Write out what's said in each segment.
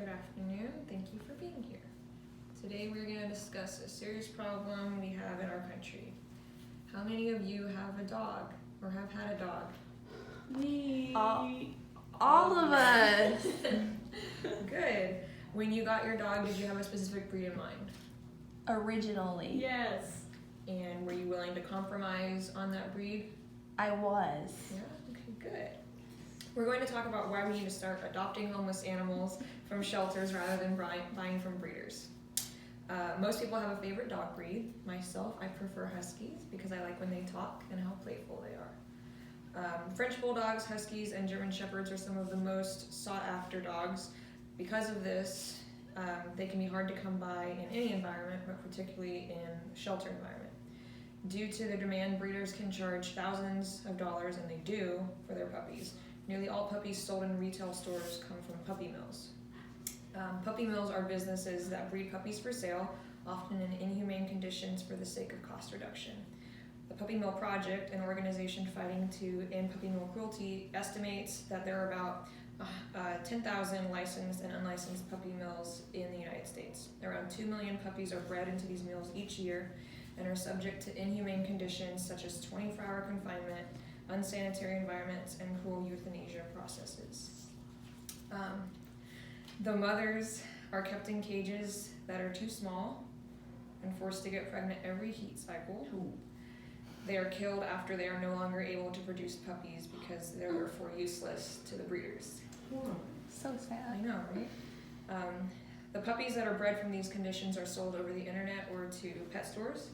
Good afternoon. Thank you for being here. Today we're going to discuss a serious problem we have in our country. How many of you have a dog or have had a dog? Me. All of us. Good. When you got your dog, did you have a specific breed in mind? Originally, Yes. And were you willing to compromise on that breed? I was. Yeah? Okay, good. We're going to talk about why we need to start adopting homeless animals from shelters rather than buying from breeders. Most people have a favorite dog breed. Myself, I prefer Huskies because I like when they talk and how playful they are. French Bulldogs, Huskies, and German Shepherds are some of the most sought after dogs. Because of this, they can be hard to come by in any environment, but particularly in a shelter environment. Due to the demand, breeders can charge thousands of dollars, and they do, for their puppies. Nearly all puppies sold in retail stores come from puppy mills. Puppy mills are businesses that breed puppies for sale, often in inhumane conditions for the sake of cost reduction. The Puppy Mill Project, an organization fighting to end puppy mill cruelty, estimates that there are about 10,000 licensed and unlicensed puppy mills in the United States. Around 2 million puppies are bred into these mills each year and are subject to inhumane conditions such as 24-hour confinement, unsanitary environments, and cruel euthanasia processes. The mothers are kept in cages that are too small and forced to get pregnant every heat cycle. They are killed after they are no longer able to produce puppies because they're therefore useless to the breeders. So I sad. know, right? The puppies that are bred from these conditions are sold over the internet or to pet stores.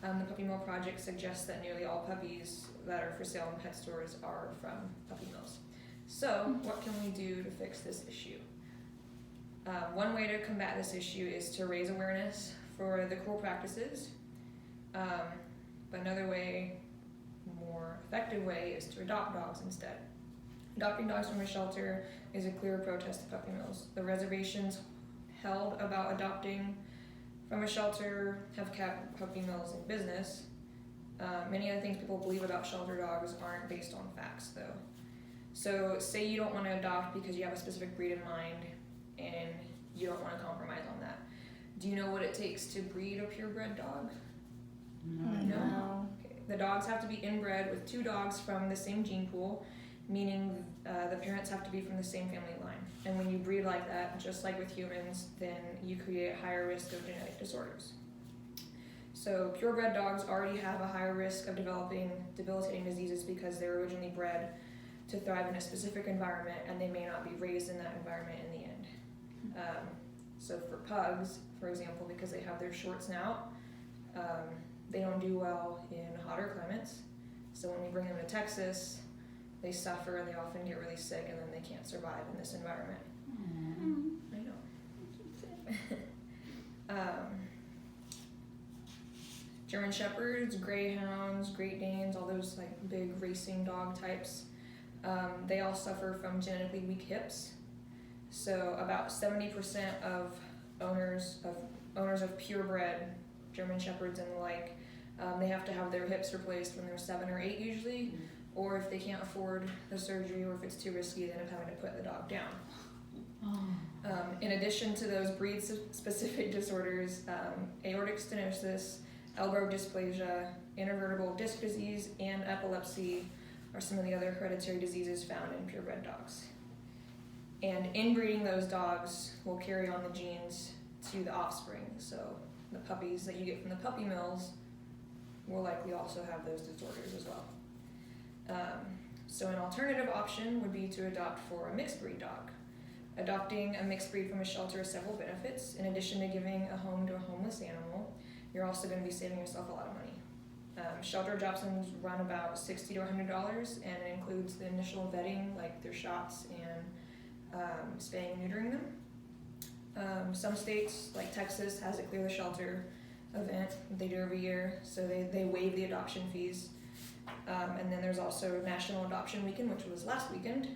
The Puppy Mill Project suggests that nearly all puppies that are for sale in pet stores are from puppy mills. So, what can we do to fix this issue? One way to combat this issue is to raise awareness for the cruel practices. But another way, more effective way, is to adopt dogs instead. Adopting dogs from a shelter is a clear protest to puppy mills. The reservations held about adopting from a shelter have kept puppy mills in business. Many of the things people believe about shelter dogs aren't based on facts, though. So, say you don't want to adopt because you have a specific breed in mind and you don't want to compromise on that. Do you know what it takes to breed a purebred dog? No. Okay. The dogs have to be inbred with 2 dogs from the same gene pool, meaning the parents have to be from the same family line. And when you breed like that, just like with humans, then you create higher risk of genetic disorders. So purebred dogs already have a higher risk of developing debilitating diseases because they were originally bred to thrive in a specific environment, and they may not be raised in that environment in the end. So for pugs, for example, because they have their short snout, they don't do well in hotter climates. So when we bring them to Texas, they suffer and they often get really sick, and then they can't survive in this environment. I know. German Shepherds, Greyhounds, Great Danes, all those like big racing dog types, they all suffer from genetically weak hips. So about 70% of owners of purebred German Shepherds and the like, they have to have their hips replaced when they're 7 or 8 usually, or if they can't afford the surgery or if it's too risky, they end up having to put the dog down. In addition to those breed-specific disorders, aortic stenosis, elbow dysplasia, intervertebral disc disease, and epilepsy are some of the other hereditary diseases found in purebred dogs. And inbreeding those dogs will carry on the genes to the offspring. So the puppies that you get from the puppy mills will likely also have those disorders as well. So an alternative option would be to adopt for a mixed breed dog. Adopting a mixed breed from a shelter has several benefits. In addition to giving a home to a homeless animal, you're also going to be saving yourself a lot of money. Shelter adoptions run about $60 to $100, and it includes the initial vetting, like their shots and spaying and neutering them. Some states, like Texas, has a Clear the Shelter event they do every year, so they waive the adoption fees. And then there's also National Adoption Weekend, which was last weekend,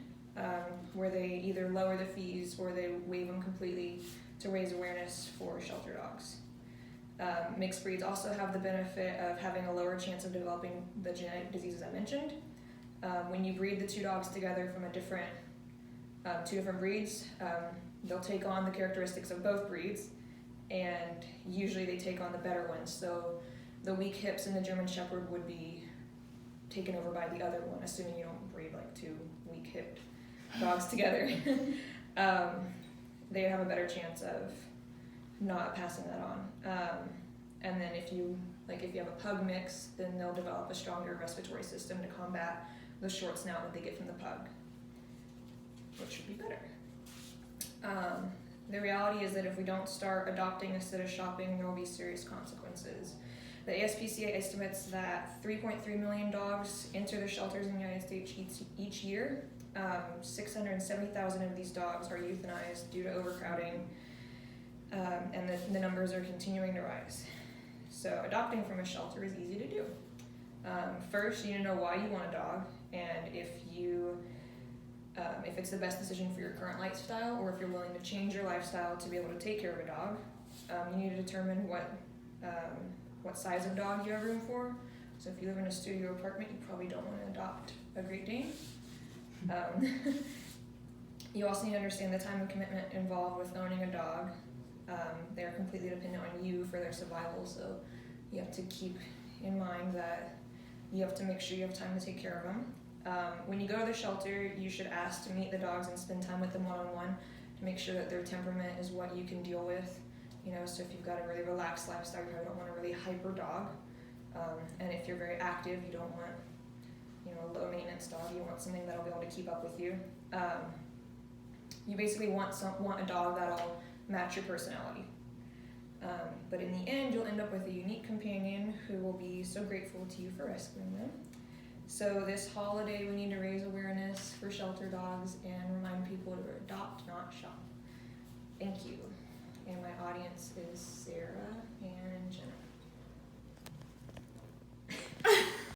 where they either lower the fees or they waive them completely to raise awareness for shelter dogs. Mixed breeds also have the benefit of having a lower chance of developing the genetic diseases I mentioned. When you breed the 2 dogs together from a different two different breeds. They'll take on the characteristics of both breeds, and usually they take on the better ones. So the weak hips in the German Shepherd would be taken over by the other one, assuming you don't breed like two weak hipped dogs together. They have a better chance of not passing that on. And then if you have a pug mix, then they'll develop a stronger respiratory system to combat the short snout that they get from the pug, which should be better. The reality is that if we don't start adopting instead of shopping, there will be serious consequences. The ASPCA estimates that 3.3 million dogs enter the shelters in the United States each year. 670,000 of these dogs are euthanized due to overcrowding, and the numbers are continuing to rise. So adopting from a shelter is easy to do. First, you need to know why you want a dog, and if it's the best decision for your current lifestyle, or if you're willing to change your lifestyle to be able to take care of a dog. You need to determine what size of dog you have room for. So if you live in a studio apartment, you probably don't want to adopt a Great Dane. You also need to understand the time and commitment involved with owning a dog. They're completely dependent on you for their survival, so you have to keep in mind that you have to make sure you have time to take care of them. When you go to the shelter, you should ask to meet the dogs and spend time with them one-on-one to make sure that their temperament is what you can deal with. So if you've got a really relaxed lifestyle, you don't want a really hyper dog. And if you're very active, you don't want a low maintenance dog. You want something that'll be able to keep up with you. You basically want a dog that'll match your personality. But in the end, you'll end up with a unique companion who will be so grateful to you for rescuing them. So this holiday, we need to raise awareness for shelter dogs and remind people to adopt, not shop. Thank you. And my audience is